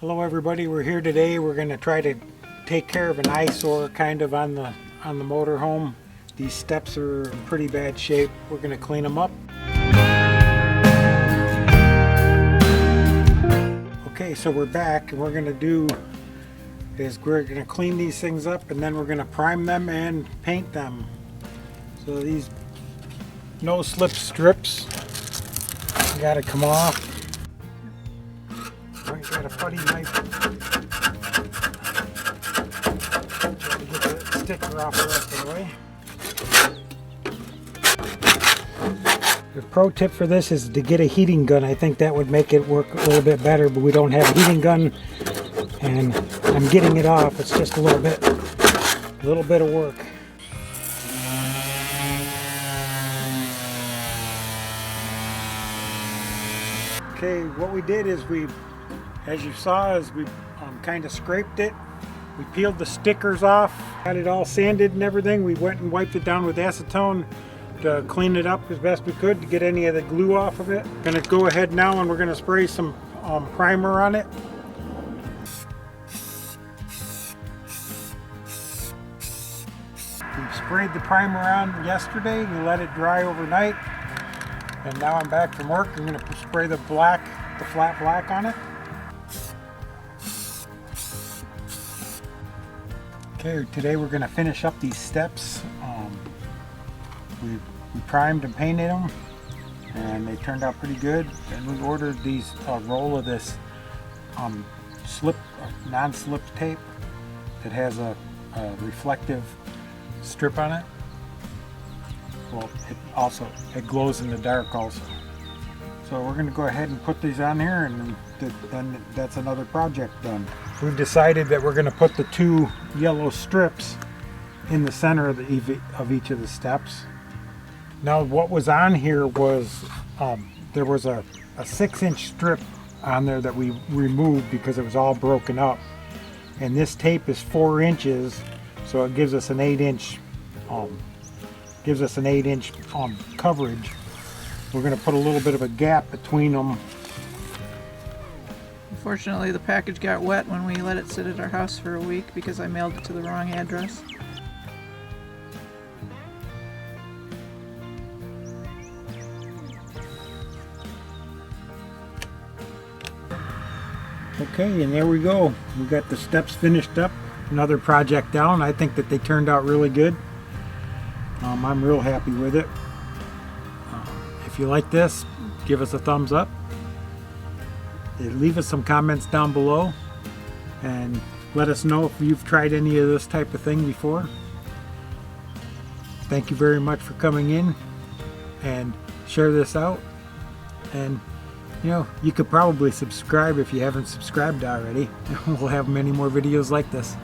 Hello everybody, we're here today. We're going to try to take care of an eyesore kind of on the motorhome. These steps are in pretty bad shape. We're going to clean them up. Okay, so we're back and we're going to clean these things up and then we're going to prime them and paint them. So these no slip strips got to come off. I got a putty knife to get the sticker off the rest of the way. The pro tip for this is to get a heating gun. I think that would make it work a little bit better, but we don't have a heating gun and I'm getting it off. It's just a little bit of work. Okay, what we did is as you saw, we kind of scraped it. We peeled the stickers off, got it all sanded and everything. We went and wiped it down with acetone to clean it up as best we could to get any of the glue off of it. Gonna go ahead now and we're gonna spray some primer on it. We sprayed the primer on yesterday. We let it dry overnight. And now I'm back from work. I'm gonna spray the flat black on it. Okay, today we're going to finish up these steps. We primed and painted them and they turned out pretty good. And we ordered a roll of this non-slip tape that has a reflective strip on it. Well, it glows in the dark also. So we're going to go ahead and put these on here and then that's another project done. We've decided that we're going to put the two yellow strips in the center of each of the steps. Now what was on here was there was a 6-inch strip on there that we removed because it was all broken up, and this tape is 4 inches, so it gives us an 8-inch coverage. We're going to put a little bit of a gap between them. Unfortunately, the package got wet when we let it sit at our house for a week because I mailed it to the wrong address. Okay, and there we go. We got the steps finished up. Another project down. I think that they turned out really good. I'm real happy with it. If you like this, give us a thumbs up. Leave us some comments down below and let us know if you've tried any of this type of thing before. Thank you very much for coming in and share this out. And you could probably subscribe if you haven't subscribed already. We'll have many more videos like this.